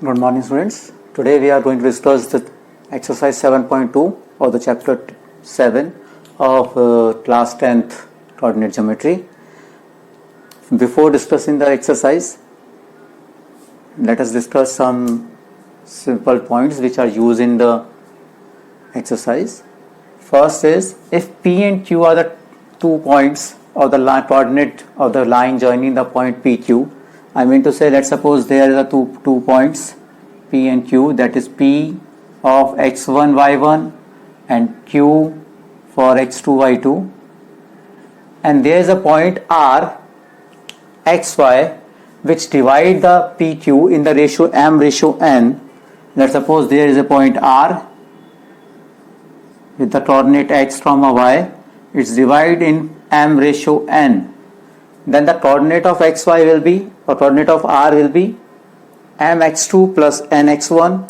Good morning, students. Today we are going to discuss the exercise 7.2 of the chapter 7 of class 10th coordinate geometry. Before discussing the exercise, let us discuss some simple points which are used in the exercise. First is, if P and Q are the 2 points of the coordinate of the line joining the point PQ, I mean to say, let's suppose there are two points P and Q, that is P of x1 y1 and Q for x2 y2, and there is a point R xy which divide the PQ in the ratio m/n. Let's suppose there is a point R with the coordinate x, y, it's divided in m/n. Then the coordinate of xy will be, or coordinate of R will be mx2 plus nx1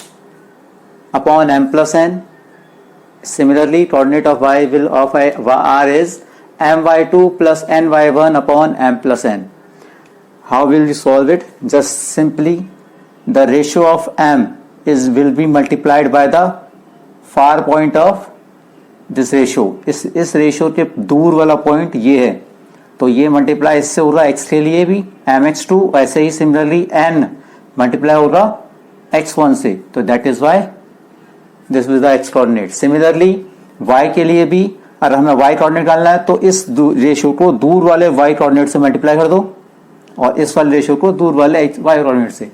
upon m plus n. Similarly, coordinate of y will of R is my2 plus ny1 upon m plus n. How will we solve it? Just simply the ratio of m will be multiplied by the far point of this ratio. इस ratio के दूर वाला point ये है, तो ये multiply इससे होगा x के लिए भी mx2, ऐसे ही सिमिलरली n मल्टीप्लाई होगा x1 से, तो that is why this is the x coordinate. Similarly y के लिए भी अगर हमें y कोऑर्डिनेट निकालना है तो इस रेशियो को दूर वाले y कोऑर्डिनेट से मल्टीप्लाई कर दो और इस वाले रेशियो को दूर वाले y कोऑर्डिनेट से,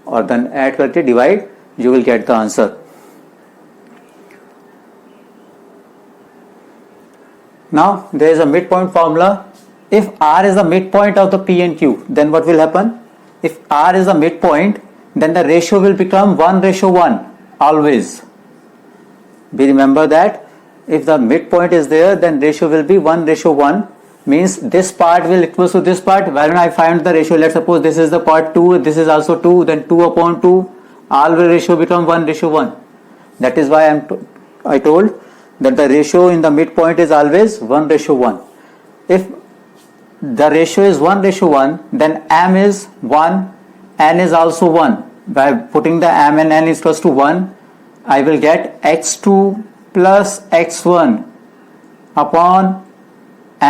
और देन ऐड करके divide, you will get the answer. Now there is a midpoint formula. If R is the midpoint of the P and Q, then what will happen? If R is the midpoint, then the ratio will become 1:1 always. We remember that if the midpoint is there, then ratio will be 1:1. Means this part will equal to this part. When I find the ratio, let's suppose this is the part 2, this is also 2, then 2 upon 2, all will ratio become 1:1. That is why I told that the ratio in the midpoint is always 1:1. If the ratio is 1:1, then m is 1, n is also 1. By putting the m and n is equals to 1, I will get x2 plus x1 upon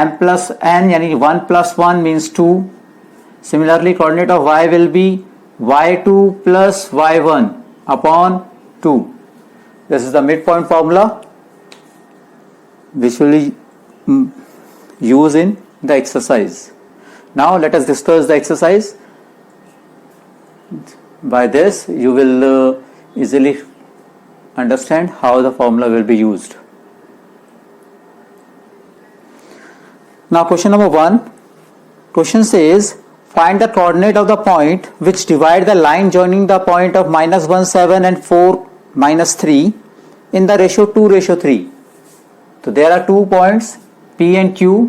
m plus n, yani 1 plus 1 means 2. Similarly, coordinate of y will be y2 plus y1 upon 2. This is the midpoint formula which will use in the exercise. Now let us discuss the exercise. By this you will easily understand how the formula will be used. Now question number 1. Question says, find the coordinate of the point which divide the line joining the point of -1 7 and 4 -3 in the ratio 2:3. So there are 2 points P and Q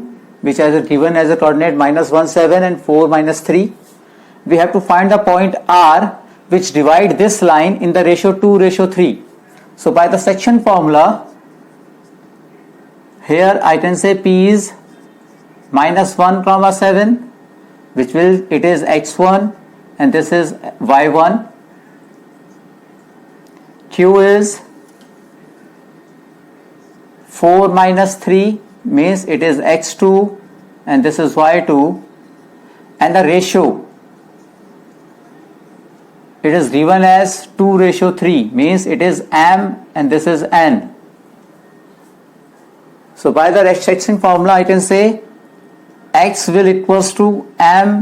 which is given as a coordinate -1 7 and 4 -3. We have to find the point R which divide this line in the ratio 2:3. So by the section formula, here I can say P is -1, 7, which will, it is x1 and this is y1. Q is 4 -3, means it is x2 and this is y2, and the ratio, it is given as 2:3, means it is m and this is n. So by the section formula I can say x will equals to m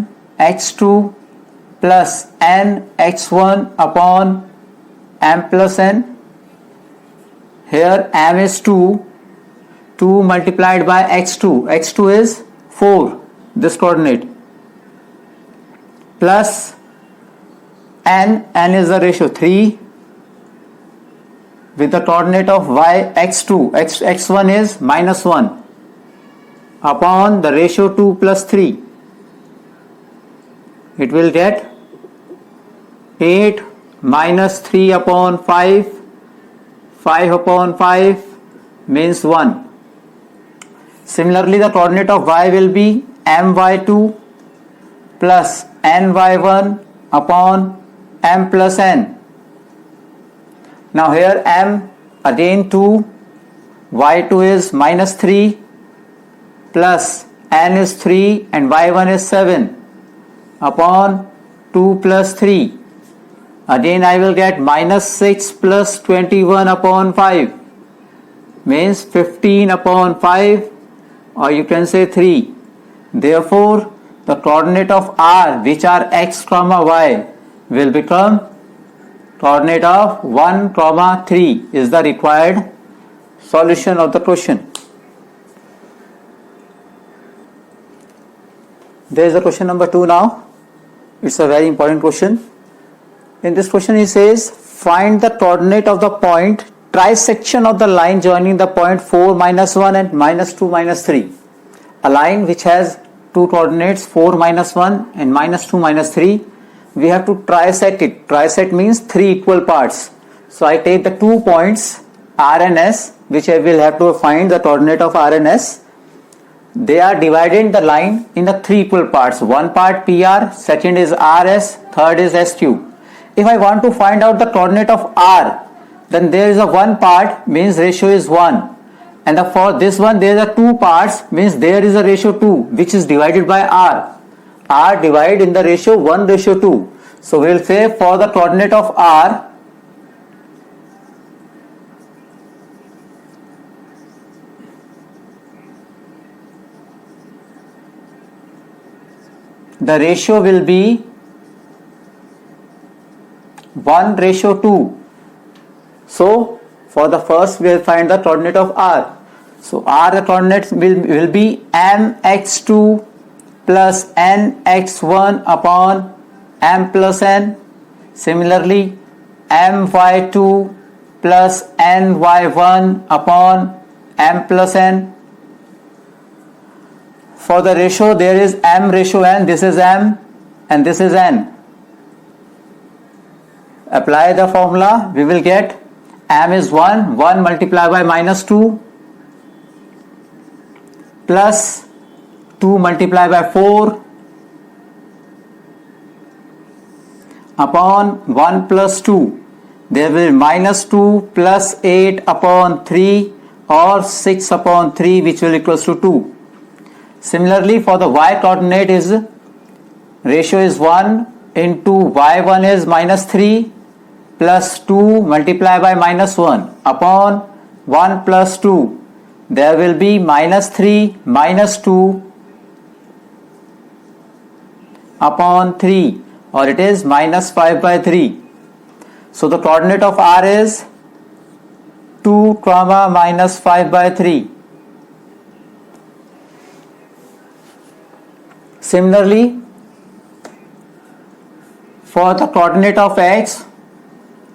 x2 plus n x1 upon m plus n. Here m is 2 multiplied by x2 is 4, this coordinate, plus n is the ratio 3 with the coordinate of y x2, x1 is -1 upon the ratio 2 plus 3. It will get 8 minus 3 upon 5, 5 upon 5 means 1. Similarly, the coordinate of y will be my2 plus ny1 upon m plus n. Now here m again 2, y2 is minus 3 plus n is 3 and y1 is 7 upon 2 plus 3. Again I will get minus 6 plus 21 upon 5 means 15 upon 5, or you can say 3. Therefore the coordinate of r, which are x comma y, will become coordinate of 1 comma 3 is the required solution of the question. There is a question number 2 now. It's a very important question. In this question he says, find the coordinate of the point trisection of the line joining the point 4 minus 1 and minus 2 minus 3. A line which has two coordinates 4 minus 1 and minus 2 minus 3. We have to trisect it. Trisect means three equal parts. So I take the 2 points R and S, which I will have to find the coordinate of R and S. They are dividing the line in the three equal parts. One part PR, second is RS, third is SQ. If I want to find out the coordinate of R, then there is a one part, means ratio is 1. And for this one there are two parts, means there is a ratio 2, which is divided by R. R divided in the ratio 1:2. So we will say for the coordinate of R, the ratio will be 1:2. So for the first we will find the coordinate of R. So R the coordinates will be mx2 plus nx1 upon m plus n. Similarly my2 plus ny1 upon m plus n. For the ratio there is m ratio n, this is m and this is n. Apply the formula, we will get m is 1 multiplied by minus 2 plus 2 multiplied by 4 upon 1 plus 2. There will be minus 2 plus 8 upon 3 or 6 upon 3, which will equals to 2. Similarly for the y coordinate is ratio is 1 into y1 is minus 3 plus 2 multiplied by minus 1 upon 1 plus 2. There will be minus 3 minus 2 upon 3, or it is minus 5 by 3. So the coordinate of R is 2 comma minus 5 by 3. Similarly for the coordinate of X,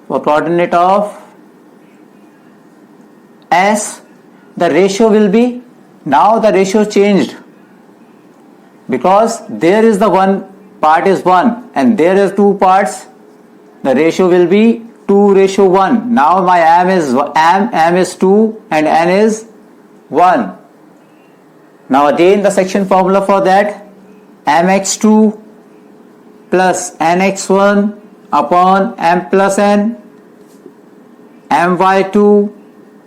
for coordinate of S, the ratio will be, now the ratio changed, because there is the one part is 1 and there is two parts, the ratio will be 2:1. Now my m is 2 and n is 1. Now again the section formula for that, mx2 plus nx1 upon m plus n, my2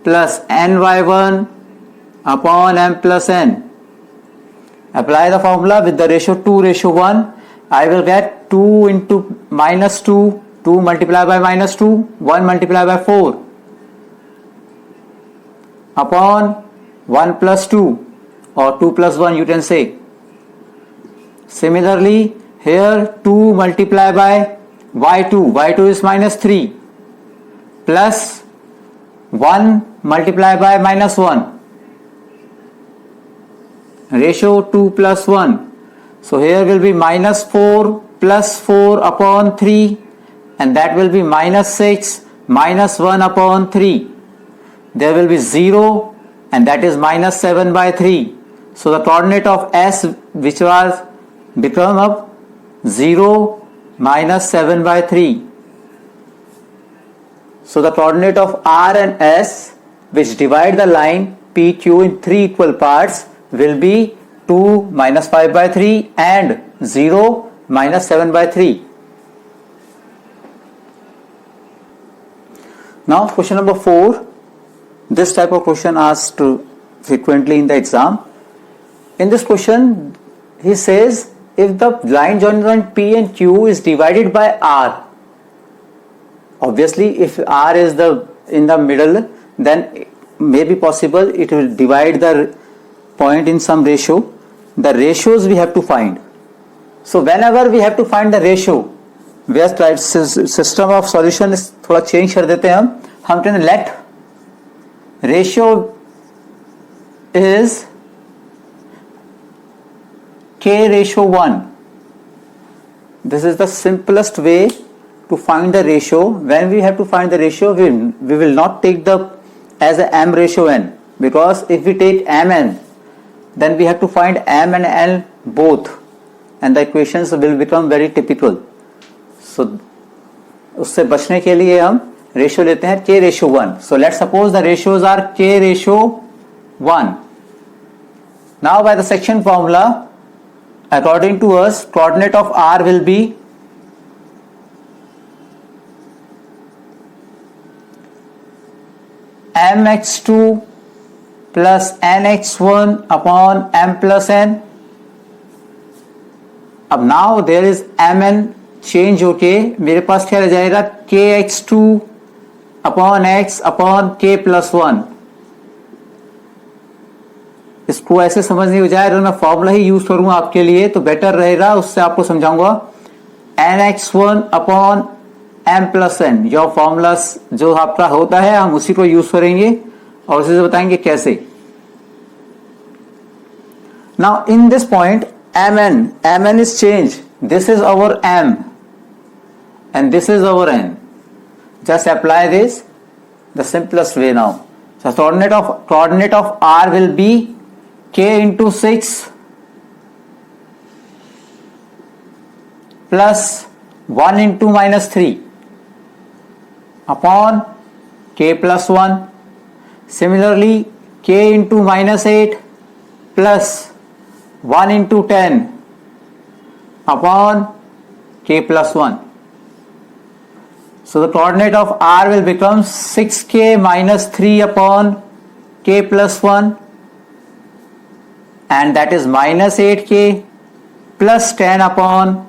plus ny1 upon m plus n. Apply the formula with the ratio 2:1. I will get 2 into minus 2, 2 multiplied by minus 2, 1 multiplied by 4 upon 1 plus 2, or 2 plus 1 you can say. Similarly here 2 multiplied by y2 is minus 3 plus 1 multiplied by minus 1, ratio 2 plus 1. So here will be minus 4 plus 4 upon 3, and that will be minus 6 minus 1 upon 3. There will be 0 and that is minus 7 by 3. So the coordinate of S, which was become of 0 minus 7 by 3. So the coordinate of R and S, which divide the line PQ in three equal parts, will be 2 minus 5 by 3 and 0 minus 7 by 3. Now question number 4. This type of question asked frequently in the exam. In this question, he says if the line joint P and Q is divided by R, obviously if R is in the middle, then may be possible it will divide the point in some ratio. The ratios we have to find. So whenever we have to find the ratio, where system of solution is थोड़ा change कर देते हैं हम कहते हैं let ratio is K ratio 1. This is the simplest way to find the ratio. When we have to find the ratio, we will not take as a m ratio n, because if we take mn, then we have to find m and n both, and the equations will become very typical. So उससे बचने के लिए हम ratio लेते हैं k ratio 1. So let's suppose the ratios are k ratio 1. Now by the section formula, according to us, coordinate of r will be mx2 plus nx1 upon m plus n. अब now there is mn change होके मेरे पास क्या रह जाएगा kx2 upon x upon k plus 1. इसको ऐसे समझ नहीं हो जाए, अगर मैं फॉर्मूला ही यूज करूंगा आपके लिए तो बेटर रहेगा, उससे आपको समझाऊंगा. nx1 upon m plus n, जो फॉर्मूला जो आपका होता है हम उसी को यूज करेंगे और उसी से बताएंगे कैसे. Now in this point mn is changed. This is our m and this is our n. Just apply this the simplest way now. So coordinate of r will be k into 6 plus 1 into minus 3 upon k plus 1. Similarly, k into minus 8 plus 1 into 10 upon k plus 1. So the coordinate of r will become 6k minus 3 upon k plus 1, and that is minus 8k plus 10 upon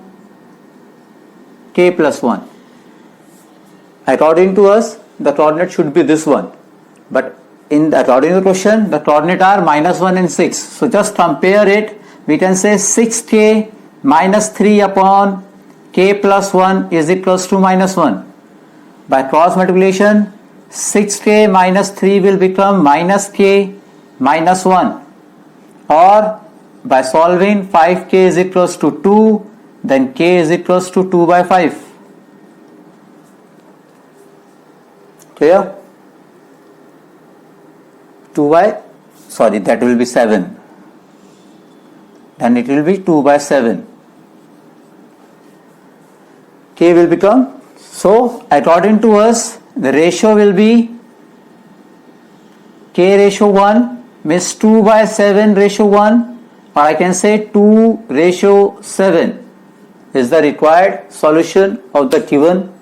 k plus 1. According to us, the coordinate should be this one, but according to the question, the coordinate are minus 1 and 6. So just compare it. We can say 6k minus 3 upon k plus 1 is equals to minus 1. By cross multiplication, 6k minus 3 will become minus k minus 1. Or by solving, 5k is equals to 2, then k is equals to 2 by 5. Clear? That will be 7. Then it will be 2 by 7. K will become, so according to us, the ratio will be K ratio 1 means 2 by 7 ratio 1, or I can say 2 ratio 7 is the required solution of the given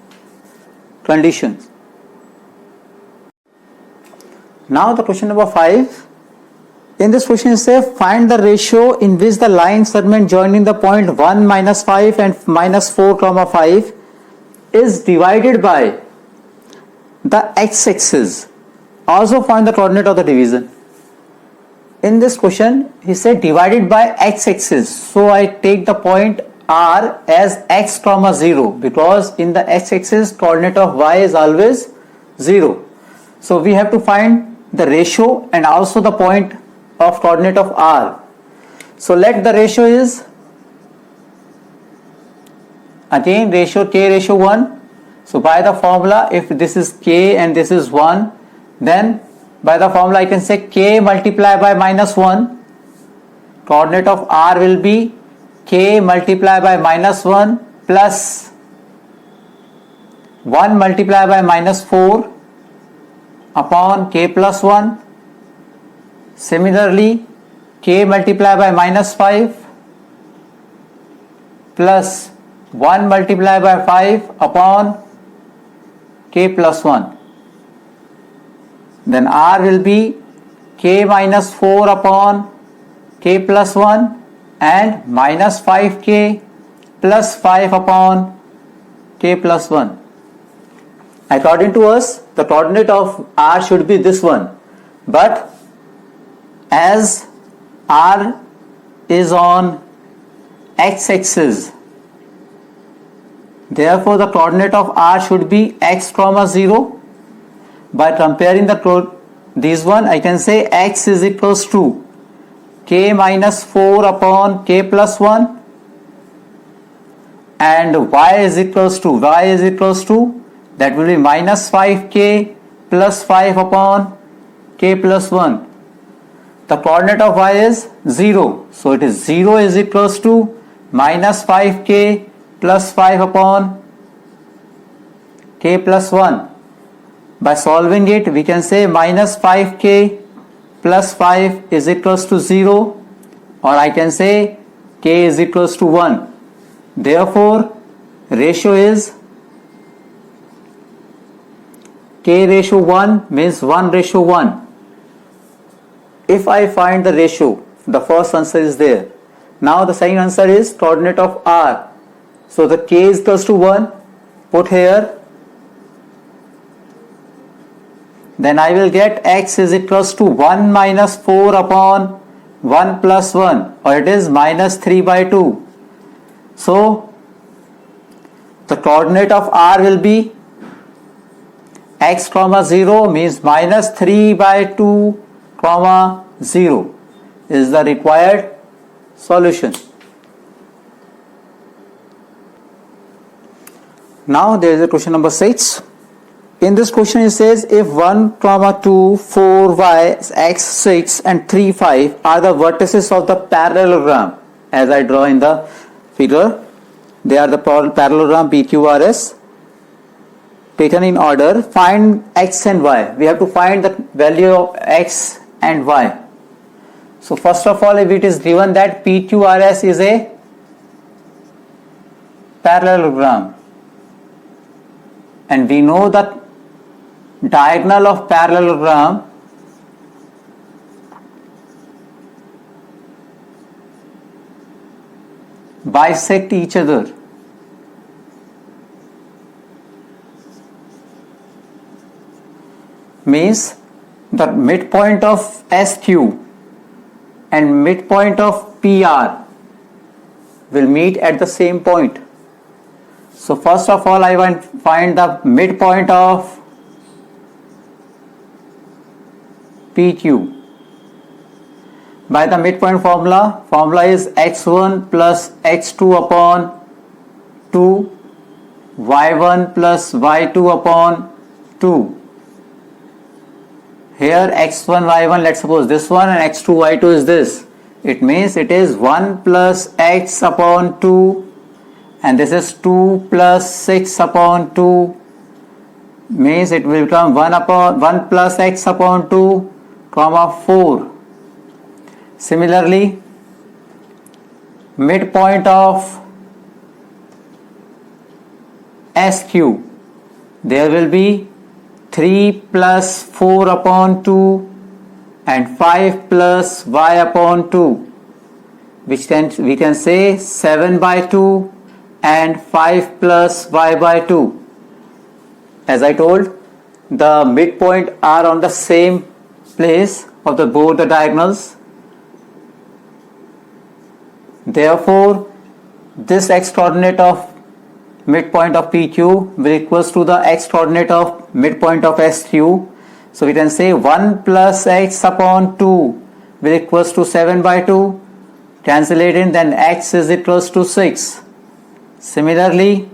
conditions. Now the question number 5. In this question it says find the ratio in which the line segment joining the point 1 minus 5 and minus 4 comma 5 is divided by the x-axis. Also find the coordinate of the division. In this question he said divided by x-axis, so I take the point R as x comma 0, because in the x-axis coordinate of y is always 0. So we have to find the ratio and also the point of coordinate of R. So let the ratio is again ratio k ratio 1. So by the formula, if this is k and this is 1, then by the formula I can say k multiplied by minus 1. Coordinate of R will be k multiplied by minus 1 plus 1 multiplied by minus 4 upon k plus 1. Similarly, k multiplied by minus 5 plus 1 multiplied by 5 upon k plus 1. then R will be k minus 4 upon k plus 1 and minus 5k plus 5 upon k plus 1. According to us, the coordinate of R should be this one, but as R is on x-axis, therefore the coordinate of R should be x comma 0. By comparing these one, I can say x is equals to k minus 4 upon k plus 1 and y is equals to that will be minus 5k plus 5 upon k plus 1. The coordinate of y is 0, so it is 0 is equals to minus 5k plus 5 upon k plus 1. By solving it, we can say minus 5k plus 5 is equals to 0, or I can say k is equals to 1. Therefore, ratio is k ratio 1 means 1 ratio 1. If I find the ratio, the first answer is there. Now the second answer is coordinate of R. So the k is equals to 1, put here. Then I will get x is equals to 1 minus 4 upon 1 plus 1, or it is minus 3 by 2. So the coordinate of R will be x comma 0 means minus 3 by 2 comma 0 is the required solution. Now there is a question number 6. In this question it says if 1 comma 2 4 y x 6 and 3 5 are the vertices of the parallelogram, as I draw in the figure, they are the parallelogram PQRS. Taken in order, find x and y. We have to find the value of x and y. So first of all, if it is given that PQRS is a parallelogram, and we know that diagonal of parallelogram bisect each other. Means the midpoint of SQ and midpoint of PR will meet at the same point. So first of all, I want to find the midpoint of PQ. By the midpoint formula is x1 plus x2 upon 2, y1 plus y2 upon 2. Here x1, y1, let's suppose this one, and x2, y2 is this. It means it is 1 plus x upon 2, and this is 2 plus 6 upon 2, means it will become 1 plus x upon 2, comma 4. Similarly, midpoint of SQ, there will be 3 plus 4 upon 2 and 5 plus y upon 2, which then we can say 7 by 2 and 5 plus y by 2. As I told, the midpoint are on the same place of both the diagonals. Therefore, this x coordinate of midpoint of PQ will equals to the x coordinate of midpoint of SQ. So we can say 1 plus x upon 2 will equals to 7 by 2. Cancel it in, then x is equals to 6. Similarly,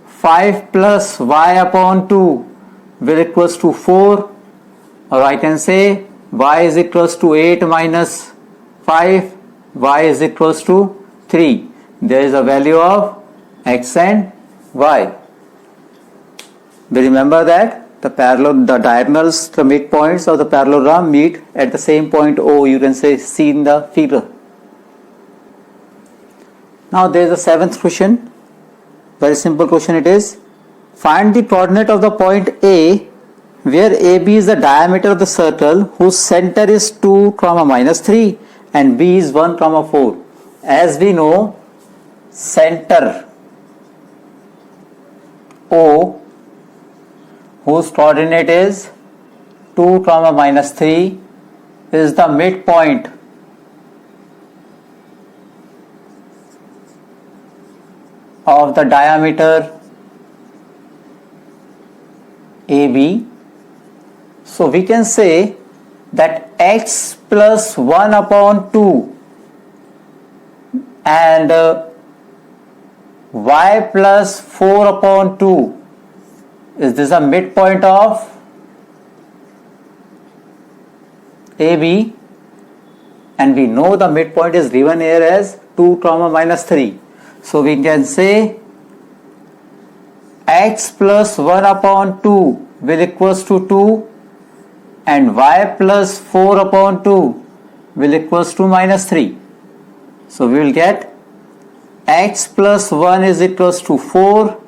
5 plus y upon 2 will equals to 4, or I can say y is equals to 8 minus 5, y is equals to 3. There is a value of x and y. We remember that the diagonals, the midpoints of the parallelogram meet at the same point O, you can say see in the figure. Now there is a seventh question. Very simple question it is. Find the coordinate of the point A where AB is the diameter of the circle whose center is 2, minus 3 and B is 1, 4. As we know, center O, whose coordinate is 2, minus 3, is the midpoint of the diameter AB. So we can say that x plus 1 upon 2 and y plus 4 upon 2 is this a midpoint of AB, and we know the midpoint is given here as 2, minus 3. So we can say x plus 1 upon 2 will equals to 2 and y plus 4 upon 2 will equals to minus 3. So we will get x plus 1 is equals to 4,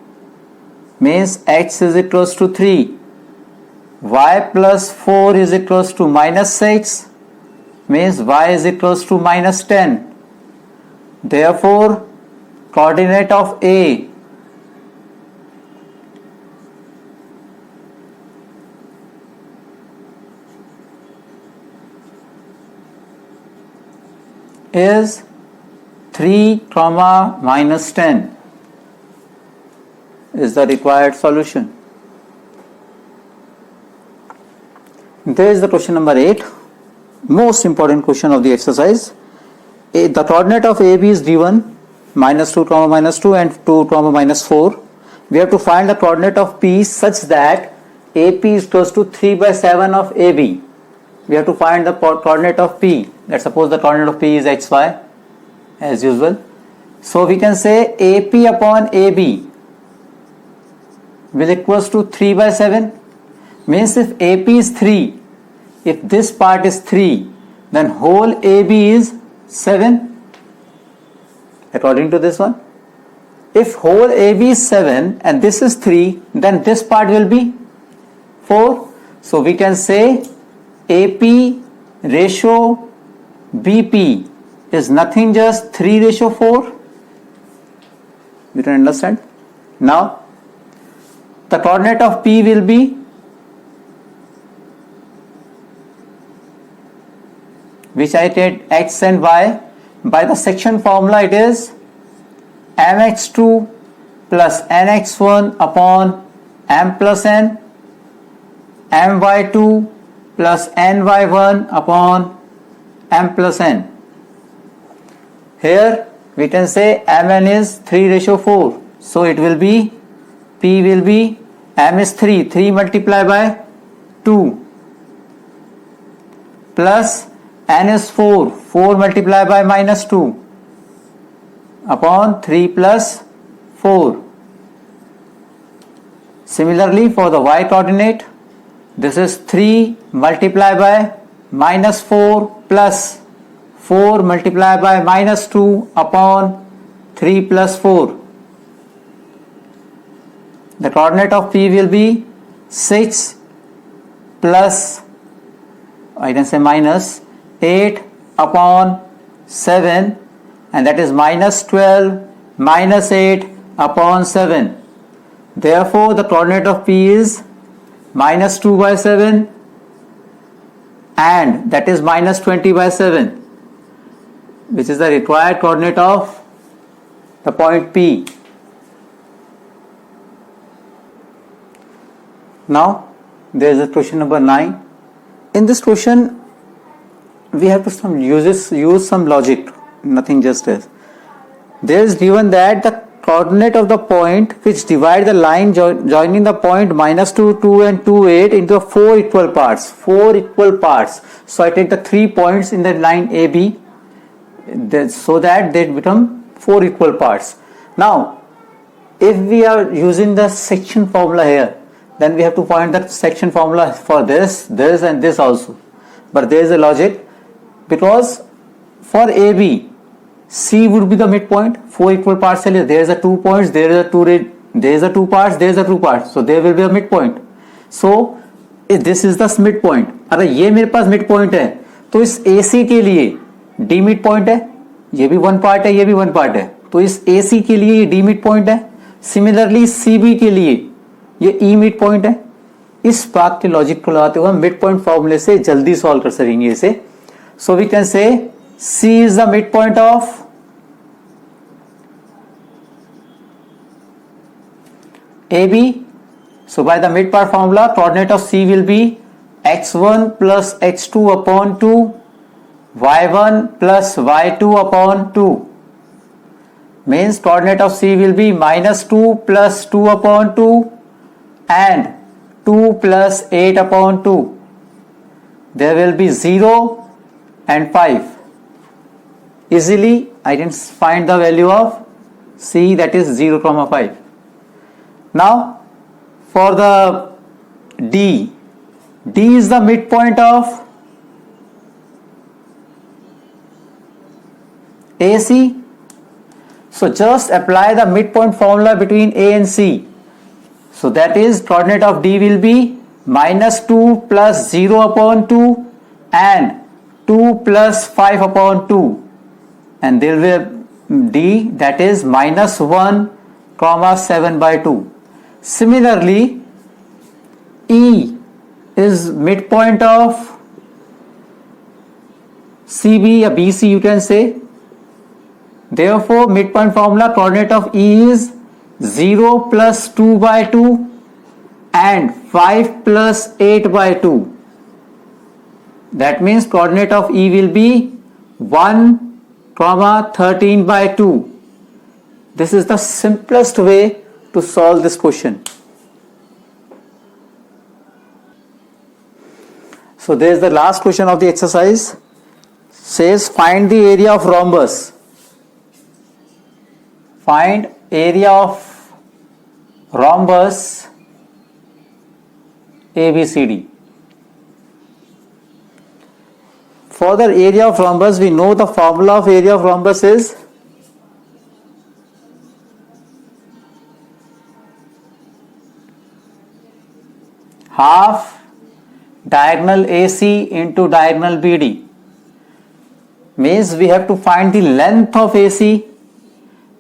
means x is equals to 3. Y plus 4 is equals to minus 6, means y is equals to minus 10. Therefore, coordinate of A is 3, minus 10 is the required solution. There is the question number 8, most important question of the exercise. The coordinate of AB is given minus 2, minus 2 and 2, minus 4. We have to find the coordinate of P such that AP is equals to 3 by 7 of AB. We have to find the coordinate of P. Let's suppose the coordinate of P is xy as usual. So we can say AP upon AB will equals to 3 by 7. Means if AP is 3, if this part is 3, then whole AB is 7 according to this one. If whole AB is 7 and this is 3, then this part will be 4. So we can say AP ratio BP is nothing just 3 ratio 4. You can understand? Now the coordinate of P will be, which I take x and y. By the section formula it is mx2 plus nx1 upon m plus n, my2 plus ny1 upon m plus n. Here we can say mn is 3 ratio 4. So it will be, P will be, m is 3, 3 multiplied by 2 plus n is 4, 4 multiplied by minus 2 upon 3 plus 4. Similarly for the y coordinate, this is 3 multiplied by minus 4 plus 4 multiplied by minus 2 upon 3 plus 4. The coordinate of P will be 6 plus, I can say minus 8 upon 7, and that is minus 12 minus 8 upon 7. Therefore the coordinate of P is minus 2 by 7 and that is minus 20 by 7, which is the required coordinate of the point P. Now there is a question number 9. In this question we have to use some logic, nothing just this. There is given that the coordinate of the point which divide the line joining the point minus 2, 2 and 2, 8 into 4 equal parts. 4 equal parts. So I take the 3 points in the line AB so that they become 4 equal parts. Now if we are using the section formula here, then we have to find the section formula for this and this also. But there is a logic, because for AB, C would be the midpoint. 4 equal parts, there is a 2 points, there is a 2 parts, there is a 2 parts, so there will be a midpoint. So this is the mid point, अगर ये मेरे पास mid point है तो इस AC के लिए D mid point है, ये भी वन पार्ट है, ये भी वन पार्ट है, तो इस AC के लिए ये D मिड पॉइंट है। सिमिलरली CB के लिए ये E मिड पॉइंट है। इस बात के लॉजिक को लगाते हुए हम मिड पॉइंट फॉर्मूले से जल्दी सॉल्व कर सकेंगे इसे। So we can say C is the mid point of AB. So by the mid part formula, coordinate of C will be x1 plus x2 upon 2, y1 plus y2 upon 2. Means coordinate of C will be minus 2 plus 2 upon 2 and 2 plus 8 upon 2. There will be 0 and 5. Easily I can find the value of C, that is 0,5. Now for the D is the midpoint of AC. So just apply the midpoint formula between A and C. So that is coordinate of D will be minus 2 plus 0 upon 2 and 2 plus 5 upon 2, and there will be D, that is minus 1 comma 7 by 2. Similarly, E is midpoint of CB or BC, you can say. Therefore, midpoint formula coordinate of E is 0 plus 2 by 2 and 5 plus 8 by 2. That means coordinate of E will be 1 comma 13 by 2. This is the simplest way to solve this question. So there is the last question of the exercise. Says find the area of rhombus. Find area of rhombus ABCD. For the area of rhombus, we know the formula of area of rhombus is half diagonal AC into diagonal BD. Means we have to find the length of AC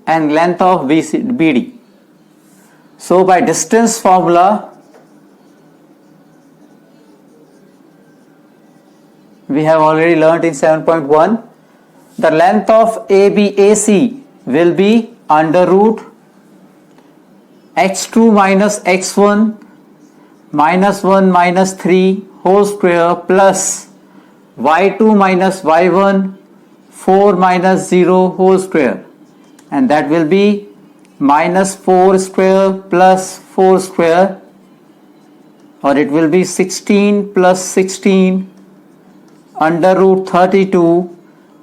and length of BD. So by distance formula, we have already learnt in 7.1, the length of ABAC will be under root x2 minus x1 minus 1 minus 3 whole square plus y2 minus y1 4 minus 0 whole square, and that will be minus 4 square plus 4 square, or it will be 16 plus 16 under root 32,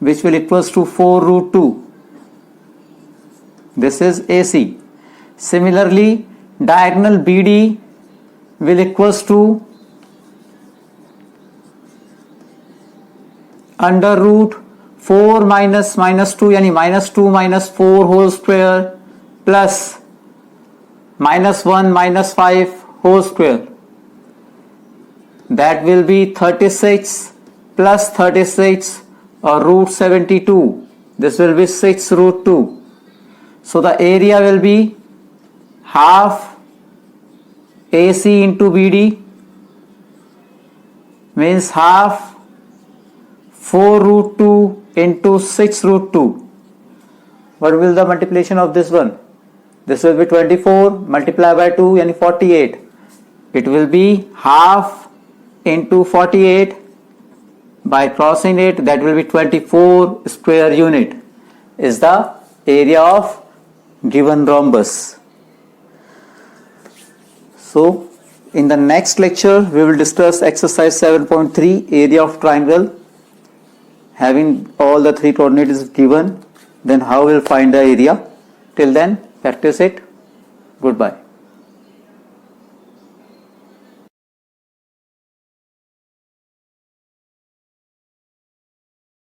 which will equals to 4 root 2. This is AC. Similarly, diagonal BD will equals to under root 4 minus 2 यानी minus 2 minus 4 whole square plus minus 1 minus 5 whole square. That will be 36 plus 36 or root 72. This will be 6 root 2. So the area will be half AC into BD, means half 4 root 2 into 6 root 2. What will the multiplication of this one? This will be 24 multiplied by 2 yani 48. It will be half into 48. By crossing it, that will be 24 square unit is the area of given rhombus. So in the next lecture we will discuss exercise 7.3, area of triangle. Having all the three coordinates given, then how we'll find the area. Till then, practice it. Goodbye.